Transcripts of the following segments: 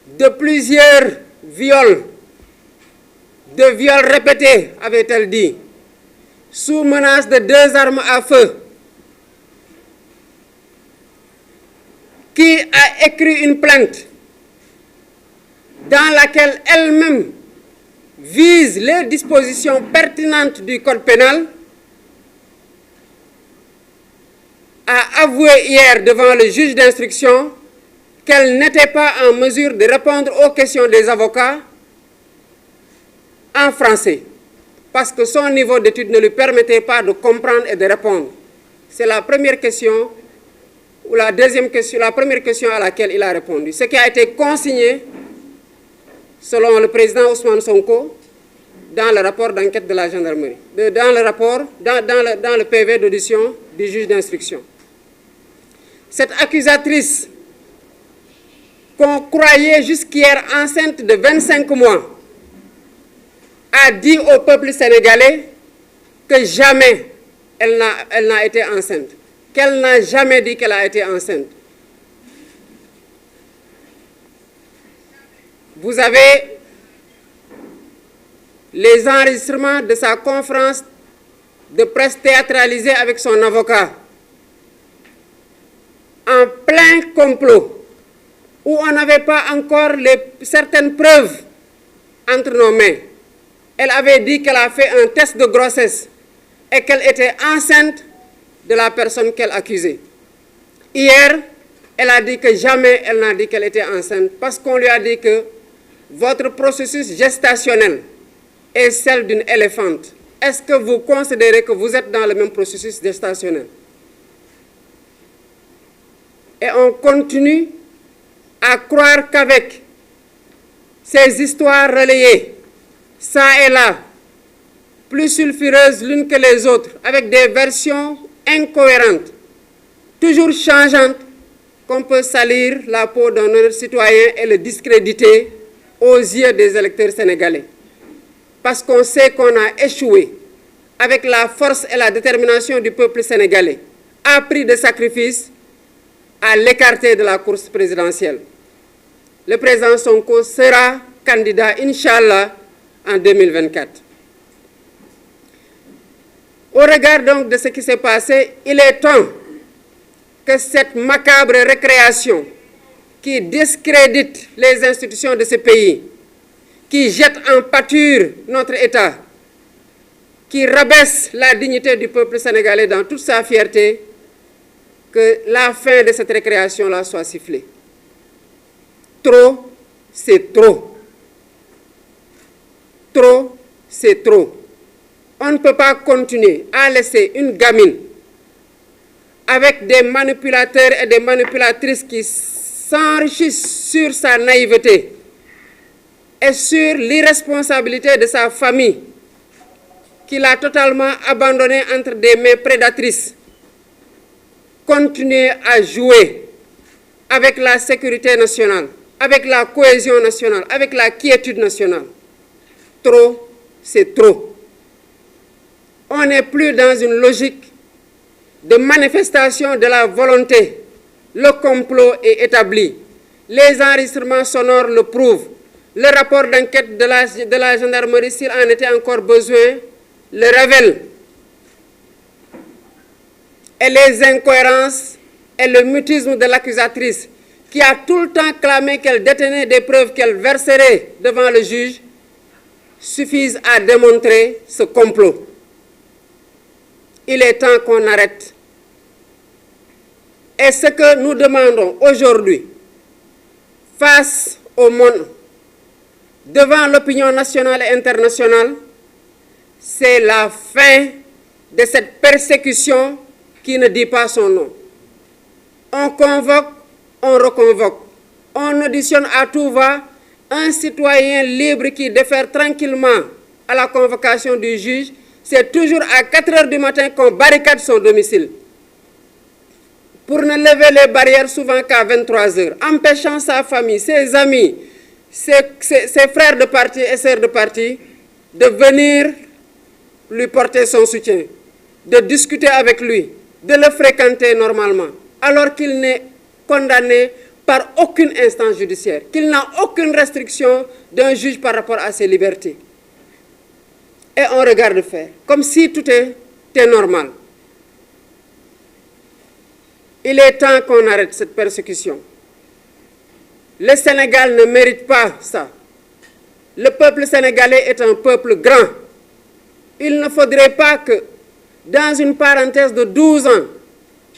de plusieurs viols, de viols répétés, avait-elle dit, sous menace de 2 armes à feu, qui a écrit une plainte dans laquelle elle-même vise les dispositions pertinentes du Code pénal, a avoué hier devant le juge d'instruction qu'elle n'était pas en mesure de répondre aux questions des avocats en français, parce que son niveau d'étude ne lui permettait pas de comprendre et de répondre. C'est la première question, ou la deuxième question, la première question à laquelle il a répondu. Ce qui a été consigné, selon le président Ousmane Sonko, dans le rapport d'enquête de la gendarmerie, dans le PV d'audition du juge d'instruction. Cette accusatrice, qu'on croyait jusqu'hier enceinte de 25 mois, a dit au peuple sénégalais que jamais elle n'a été enceinte, qu'elle n'a jamais dit qu'elle a été enceinte. Vous avez les enregistrements de sa conférence de presse théâtralisée avec son avocat, en plein complot, où on n'avait pas encore certaines preuves entre nos mains. Elle avait dit qu'elle a fait un test de grossesse et qu'elle était enceinte de la personne qu'elle accusait. Hier, elle a dit que jamais elle n'a dit qu'elle était enceinte, parce qu'on lui a dit que votre processus gestationnel est celle d'une éléphante. Est-ce que vous considérez que vous êtes dans le même processus gestationnel? Et on continue à croire qu'avec ces histoires relayées, ça et là, plus sulfureuses l'une que les autres, avec des versions incohérentes, toujours changeantes, qu'on peut salir la peau d'un honnête citoyen et le discréditer aux yeux des électeurs sénégalais. Parce qu'on sait qu'on a échoué avec la force et la détermination du peuple sénégalais, à prix de sacrifice, à l'écarter de la course présidentielle. Le président Sonko sera candidat, Inch'Allah, en 2024. Au regard donc de ce qui s'est passé, il est temps que cette macabre récréation qui discrédite les institutions de ce pays, qui jette en pâture notre État, qui rabaisse la dignité du peuple sénégalais dans toute sa fierté, que la fin de cette récréation-là soit sifflée. Trop, c'est trop. Trop, c'est trop. On ne peut pas continuer à laisser une gamine avec des manipulateurs et des manipulatrices qui s'enrichissent sur sa naïveté et sur l'irresponsabilité de sa famille, qu'il a totalement abandonnée entre des mains prédatrices, continuer à jouer avec la sécurité nationale, avec la cohésion nationale, avec la quiétude nationale. Trop, c'est trop. On n'est plus dans une logique de manifestation de la volonté. Le complot est établi. Les enregistrements sonores le prouvent. Le rapport d'enquête de la gendarmerie, s'il en était encore besoin, le révèle. Et les incohérences et le mutisme de l'accusatrice, qui a tout le temps clamé qu'elle détenait des preuves qu'elle verserait devant le juge, suffisent à démontrer ce complot. Il est temps qu'on arrête. Et ce que nous demandons aujourd'hui, face au monde, devant l'opinion nationale et internationale, c'est la fin de cette persécution qui ne dit pas son nom. On convoque, on reconvoque. On auditionne à tout va un citoyen libre qui défère tranquillement à la convocation du juge. C'est toujours à 4 heures du matin qu'on barricade son domicile, pour ne lever les barrières souvent qu'à 23 heures, empêchant sa famille, ses amis, ses frères de parti et sœurs de parti de venir lui porter son soutien, de discuter avec lui, de le fréquenter normalement, alors qu'il n'est condamné par aucune instance judiciaire, qu'il n'a aucune restriction d'un juge par rapport à ses libertés. Et on regarde faire, comme si tout était normal. Il est temps qu'on arrête cette persécution. Le Sénégal ne mérite pas ça. Le peuple sénégalais est un peuple grand. Il ne faudrait pas que, dans une parenthèse de 12 ans,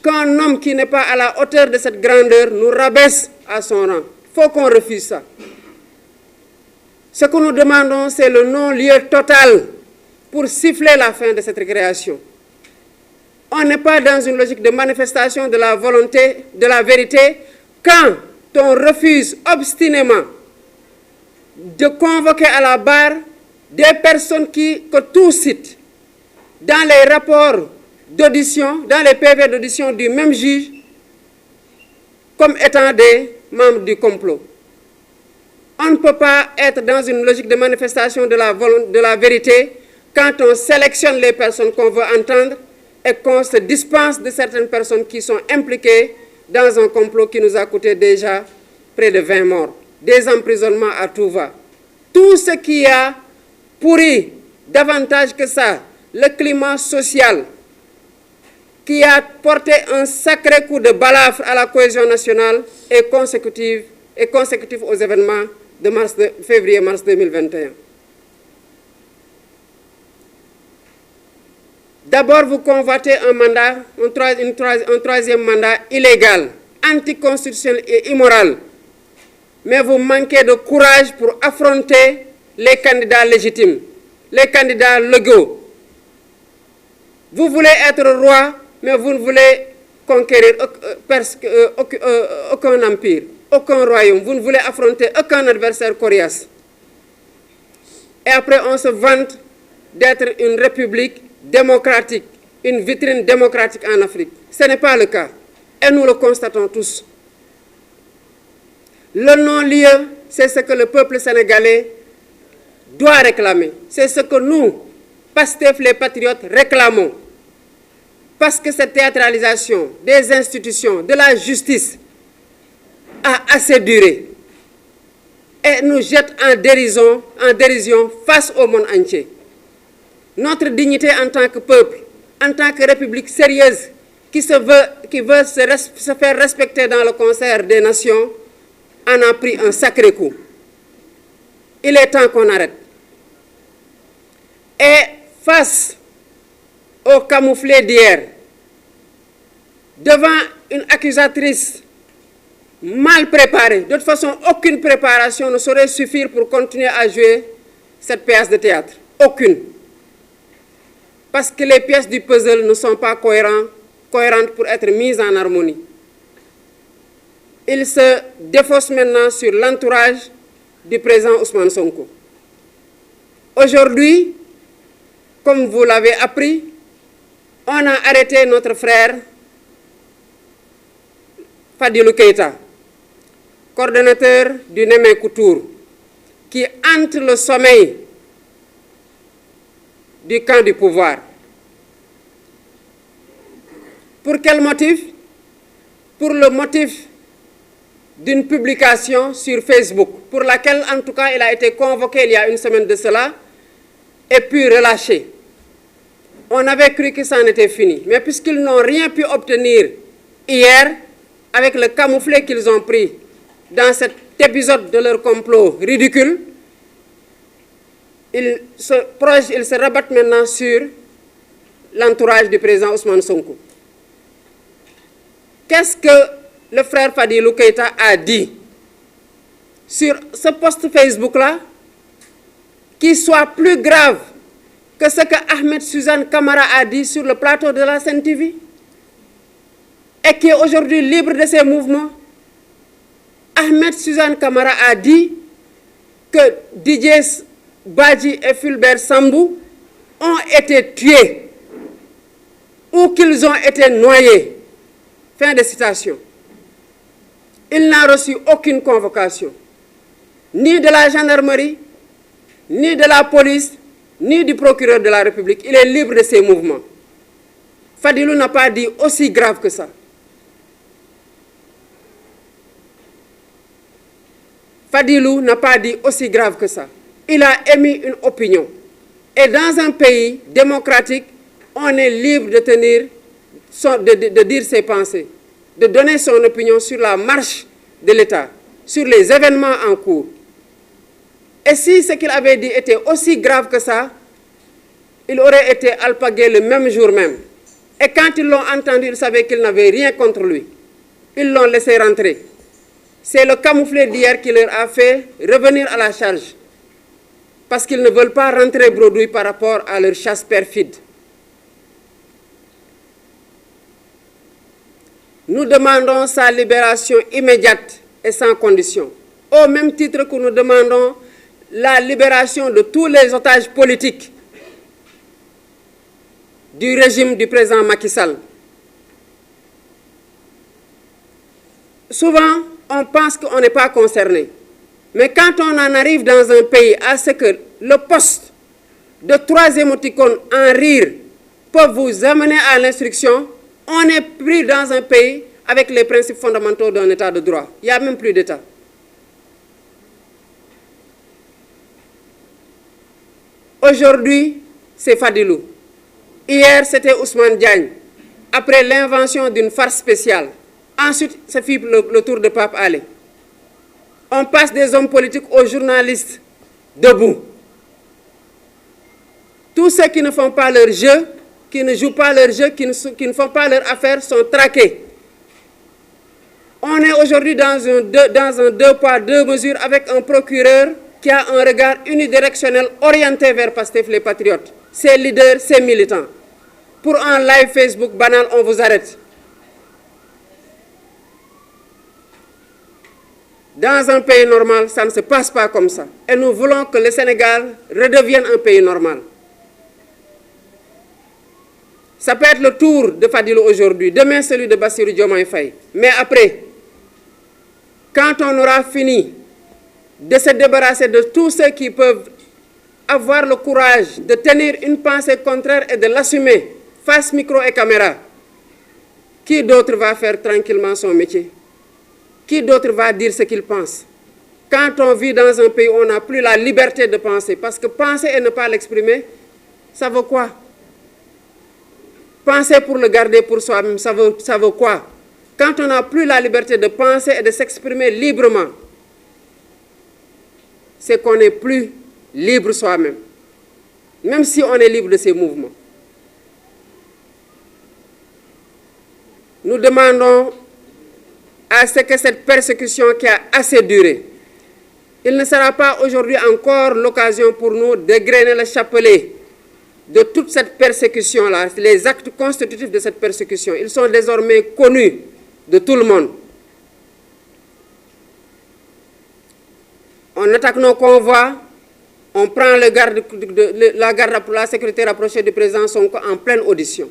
qu'un homme qui n'est pas à la hauteur de cette grandeur nous rabaisse à son rang. Il faut qu'on refuse ça. Ce que nous demandons, c'est le non-lieu total pour siffler la fin de cette récréation. On n'est pas dans une logique de manifestation de la volonté, de la vérité, quand on refuse obstinément de convoquer à la barre des personnes que tout cite dans les rapports d'audition, dans les PV d'audition du même juge, comme étant des membres du complot. On ne peut pas être dans une logique de manifestation de la vérité quand on sélectionne les personnes qu'on veut entendre et qu'on se dispense de certaines personnes qui sont impliquées dans un complot qui nous a coûté déjà près de 20 morts, des emprisonnements à tout va. Tout ce qui a pourri davantage que ça, le climat social, qui a porté un sacré coup de balafre à la cohésion nationale est consécutif aux événements de février-mars 2021. D'abord, vous convoitez un troisième mandat illégal, anticonstitutionnel et immoral. Mais vous manquez de courage pour affronter les candidats légitimes, les candidats légaux. Vous voulez être roi, mais vous ne voulez conquérir aucun empire, aucun royaume. Vous ne voulez affronter aucun adversaire coriace. Et après, on se vante d'être une république démocratique, une vitrine démocratique en Afrique. Ce n'est pas le cas. Et nous le constatons tous. Le non-lieu, c'est ce que le peuple sénégalais doit réclamer. C'est ce que nous, Pastef les patriotes, réclamons. Parce que cette théâtralisation des institutions, de la justice, a assez duré. Et nous jette en dérision face au monde entier. Notre dignité en tant que peuple, en tant que république sérieuse, qui veut se faire respecter dans le concert des nations, en a pris un sacré coup. Il est temps qu'on arrête. Et face au camouflet d'hier, devant une accusatrice mal préparée, de toute façon, aucune préparation ne saurait suffire pour continuer à jouer cette pièce de théâtre. Aucune. Parce que les pièces du puzzle ne sont pas cohérentes pour être mises en harmonie. Il se défausse maintenant sur l'entourage du président Ousmane Sonko. Aujourd'hui, comme vous l'avez appris, on a arrêté notre frère Fadilou Keïta, coordonnateur du Némé Koutour, qui hante le sommeil du camp du pouvoir. Pour quel motif? Pour le motif d'une publication sur Facebook, pour laquelle en tout cas il a été convoqué il y a une semaine de cela, et puis relâché. On avait cru que ça en était fini, mais puisqu'ils n'ont rien pu obtenir hier, avec le camouflet qu'ils ont pris dans cet épisode de leur complot ridicule, ils se rabattent maintenant sur l'entourage du président Ousmane Sonko. Qu'est-ce que le frère Fadilou Keïta a dit sur ce post Facebook-là, qui soit plus grave que ce que Ahmed Suzanne Camara a dit sur le plateau de la Sen TV, et qui est aujourd'hui libre de ses mouvements? Ahmed Suzanne Camara a dit que Didier Badji et Fulbert Sambou ont été tués ou qu'ils ont été noyés. Fin de citation. Il n'a reçu aucune convocation, ni de la gendarmerie, ni de la police, ni du procureur de la République. Il est libre de ses mouvements. Fadilou n'a pas dit aussi grave que ça. Fadilou n'a pas dit aussi grave que ça. Il a émis une opinion. Et dans un pays démocratique, on est libre de dire ses pensées, de donner son opinion sur la marche de l'État, sur les événements en cours. Et si ce qu'il avait dit était aussi grave que ça, il aurait été alpagué le même jour même. Et quand ils l'ont entendu, ils savaient qu'ils n'avaient rien contre lui. Ils l'ont laissé rentrer. C'est le camouflet d'hier qui leur a fait revenir à la charge. Parce qu'ils ne veulent pas rentrer bredouille par rapport à leur chasse perfide. Nous demandons sa libération immédiate et sans condition. Au même titre que nous demandons la libération de tous les otages politiques du régime du président Macky Sall. Souvent, on pense qu'on n'est pas concerné. Mais quand on en arrive dans un pays à ce que le poste de 3 émoticônes en rire peut vous amener à l'instruction, on est pris dans un pays avec les principes fondamentaux d'un état de droit. Il n'y a même plus d'état. Aujourd'hui, c'est Fadilou. Hier, c'était Ousmane Diagne. Après l'invention d'une farce spéciale. Ensuite, ça fit le tour de Pape Alé. On passe des hommes politiques aux journalistes debout. Tous ceux qui ne font pas leur jeu, qui ne jouent pas leur jeu, qui ne font pas leur affaire, sont traqués. On est aujourd'hui dans un deux poids, deux mesures avec un procureur qui a un regard unidirectionnel orienté vers Pastef les Patriotes, ses leaders, ses militants. Pour un live Facebook banal, on vous arrête. Dans un pays normal, ça ne se passe pas comme ça. Et nous voulons que le Sénégal redevienne un pays normal. Ça peut être le tour de Fadilou aujourd'hui, demain celui de Bassirou Diomaye Faye. Mais après, quand on aura fini de se débarrasser de tous ceux qui peuvent avoir le courage de tenir une pensée contraire et de l'assumer face micro et caméra, qui d'autre va faire tranquillement son métier? Qui d'autre va dire ce qu'il pense? Quand on vit dans un pays où on n'a plus la liberté de penser, parce que penser et ne pas l'exprimer, ça vaut quoi? Penser pour le garder pour soi-même, ça vaut quoi? Quand on n'a plus la liberté de penser et de s'exprimer librement, c'est qu'on n'est plus libre soi-même, même si on est libre de ses mouvements. Nous demandons à ce que cette persécution qui a assez duré, il ne sera pas aujourd'hui encore l'occasion pour nous d'égrener le chapelet de toute cette persécution-là, les actes constitutifs de cette persécution. Ils sont désormais connus de tout le monde. On attaque nos convois, on prend la garde pour la sécurité rapprochée du président Sonko en pleine audition.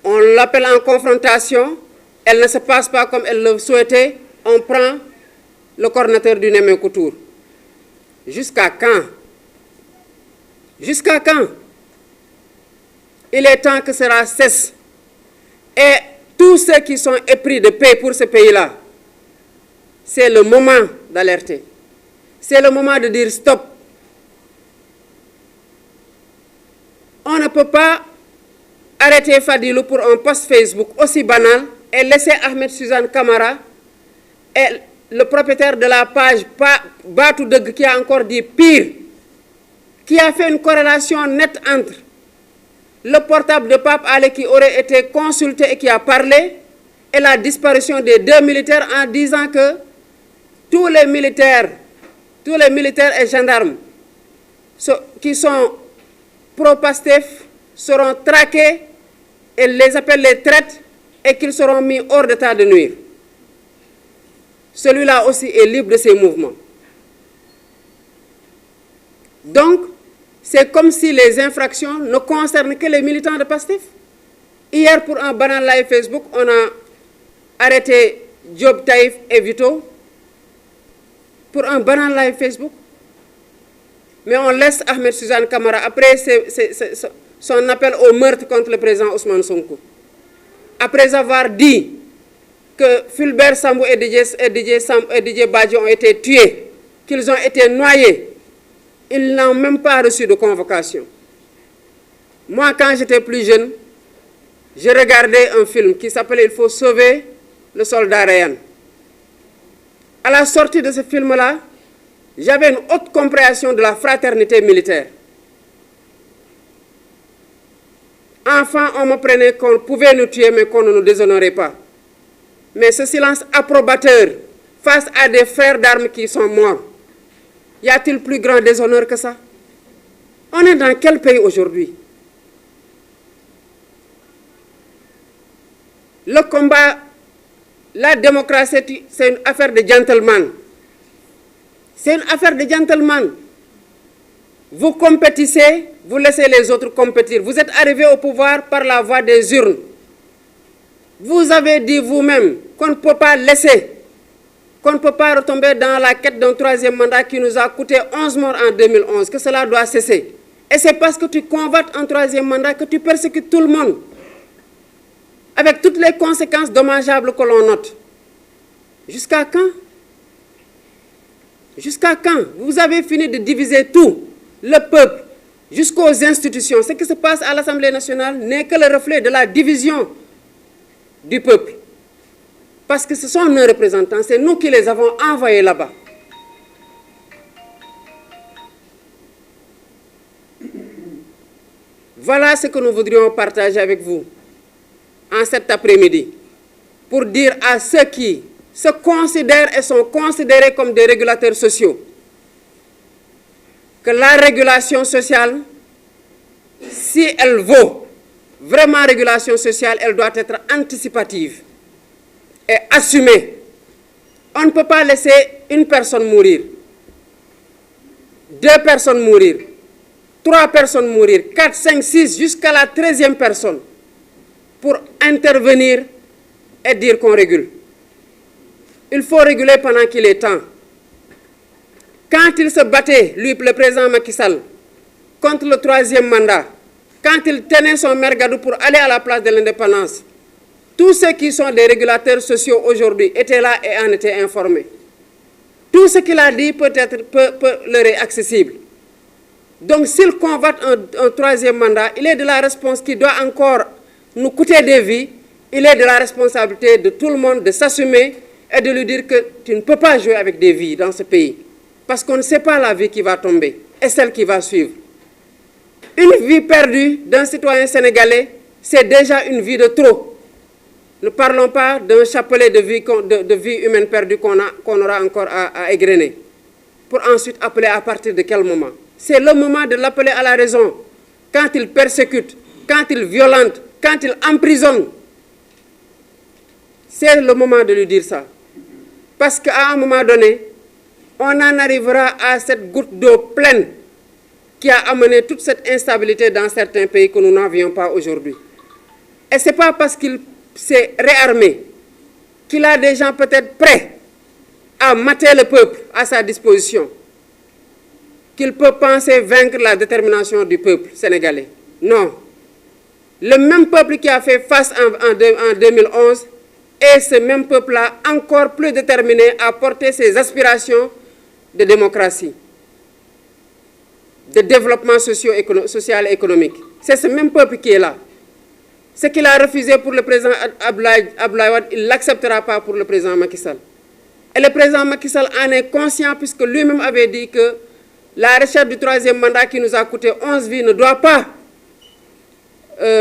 On l'appelle en confrontation, elle ne se passe pas comme elle le souhaitait, on prend le coordinateur du Némé-Coutour. Jusqu'à quand? Jusqu'à quand? Il est temps que cela cesse. Et tous ceux qui sont épris de paix pour ce pays-là, c'est le moment d'alerter. C'est le moment de dire stop. On ne peut pas arrêter Fadilou pour un post Facebook aussi banal et laisser Ahmed Suzanne Camara et le propriétaire de la page Batou Deug qui a encore dit pire, qui a fait une corrélation nette entre le portable de Pape Alé qui aurait été consulté et qui a parlé et la disparition des 2 militaires en disant que tous les militaires et gendarmes qui sont pro-Pastef seront traqués et les appellent les traites et qu'ils seront mis hors d'état de nuire. Celui-là aussi est libre de ses mouvements. Donc, c'est comme si les infractions ne concernent que les militants de Pastef. Hier, pour un banal live Facebook, on a arrêté Diop Taïf et Vito pour un banal live Facebook. Mais on laisse Ahmed Suzanne Camara après son appel au meurtre contre le président Ousmane Sonko. Après avoir dit que Fulbert Sambou et Didier Badji ont été tués, qu'ils ont été noyés, ils n'ont même pas reçu de convocation. Moi, quand j'étais plus jeune, je regardais un film qui s'appelait « Il faut sauver le soldat Ryan ». À la sortie de ce film-là, j'avais une haute compréhension de la fraternité militaire. Enfant, on me prenait qu'on pouvait nous tuer, mais qu'on ne nous déshonorait pas. Mais ce silence approbateur face à des frères d'armes qui sont morts, y a-t-il plus grand déshonneur que ça? On est dans quel pays aujourd'hui? Le combat, la démocratie, c'est une affaire de gentleman. C'est une affaire de gentleman. Vous compétissez, vous laissez les autres compétir. Vous êtes arrivé au pouvoir par la voie des urnes. Vous avez dit vous-même qu'on ne peut pas laisser, qu'on ne peut pas retomber dans la quête d'un troisième mandat qui nous a coûté 11 morts en 2011, que cela doit cesser. Et c'est parce que tu convoites un troisième mandat que tu persécutes tout le monde, avec toutes les conséquences dommageables que l'on note. Jusqu'à quand? Jusqu'à quand? Vous avez fini de diviser tout, le peuple, jusqu'aux institutions. Ce qui se passe à l'Assemblée nationale n'est que le reflet de la division du peuple. Parce que ce sont nos représentants, c'est nous qui les avons envoyés là-bas. Voilà ce que nous voudrions partager avec vous en cet après-midi, pour dire à ceux qui se considèrent et sont considérés comme des régulateurs sociaux que la régulation sociale, si elle vaut vraiment régulation sociale, elle doit être anticipative et assumée. On ne peut pas laisser une personne mourir, 2 personnes mourir, 3 personnes mourir, 4, 5, 6, jusqu'à la 13e personne pour intervenir et dire qu'on régule. Il faut réguler pendant qu'il est temps. Quand il se battait, lui, le président Macky Sall, contre le 3e mandat, quand il tenait son mergadou pour aller à la place de l'indépendance, tous ceux qui sont des régulateurs sociaux aujourd'hui étaient là et en étaient informés. Tout ce qu'il a dit peut leur être accessible. Donc s'il convoite un 3e mandat, il est de la responsabilité qui doit encore nous coûter des vies, il est de la responsabilité de tout le monde de s'assumer et de lui dire que tu ne peux pas jouer avec des vies dans ce pays. Parce qu'on ne sait pas la vie qui va tomber et celle qui va suivre. Une vie perdue d'un citoyen sénégalais, c'est déjà une vie de trop. Ne parlons pas d'un chapelet de vie humaine perdue qu'on aura encore à égrener. Pour ensuite appeler à partir de quel moment? C'est le moment de l'appeler à la raison. Quand il persécute, quand il violente, quand il emprisonne, c'est le moment de lui dire ça. Parce qu'à un moment donné, on en arrivera à cette goutte d'eau pleine qui a amené toute cette instabilité dans certains pays que nous n'avions pas aujourd'hui. Et ce n'est pas parce qu'il s'est réarmé qu'il a des gens peut-être prêts à mater le peuple à sa disposition qu'il peut penser vaincre la détermination du peuple sénégalais. Non. Le même peuple qui a fait face en 2011 est ce même peuple-là encore plus déterminé à porter ses aspirations de démocratie, de développement social et économique. C'est ce même peuple qui est là. Ce qu'il a refusé pour le président Abdoulaye Wade, il ne l'acceptera pas pour le président Macky Sall. Et le président Macky Sall en est conscient puisque lui-même avait dit que la recherche du 3e mandat qui nous a coûté 11 vies ne doit pas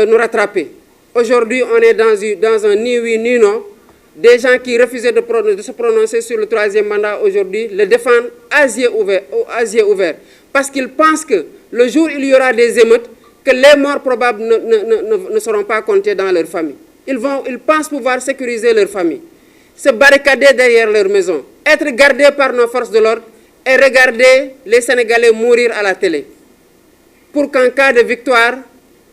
nous rattraper. Aujourd'hui, on est dans un ni oui ni non. Des gens qui refusaient de se prononcer sur le 3e mandat aujourd'hui le défendent à yeux ouverts. Parce qu'ils pensent que le jour où il y aura des émeutes, que les morts probables ne seront pas comptés dans leur famille. Ils pensent pouvoir sécuriser leur famille, se barricader derrière leur maison, être gardés par nos forces de l'ordre et regarder les Sénégalais mourir à la télé. Pour qu'en cas de victoire,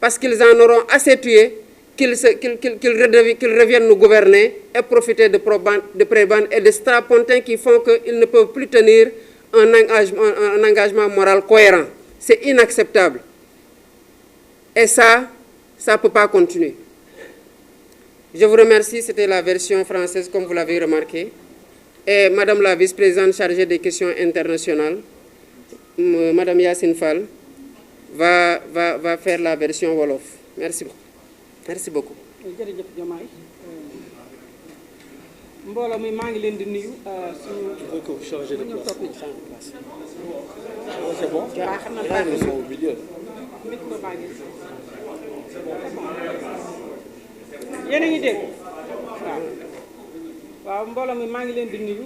parce qu'ils en auront assez tué, qu'ils reviennent nous gouverner et profiter de prébendes et de strapontins qui font qu'ils ne peuvent plus tenir un engagement moral cohérent. C'est inacceptable. Et ça ne peut pas continuer. Je vous remercie, c'était la version française comme vous l'avez remarqué. Et Madame la vice-présidente chargée des questions internationales, Madame Yacine Fall, va faire la version Wolof. Merci beaucoup. Merci beaucoup. jërëjëf Diomaye mbooloo mi maa ngi leen di nuyu suñu ñu toog ni c'est bon waaw xam naa micro baa ngi yéen a ngi dégg waaw mbooloo mi maa ngi leen di nuyu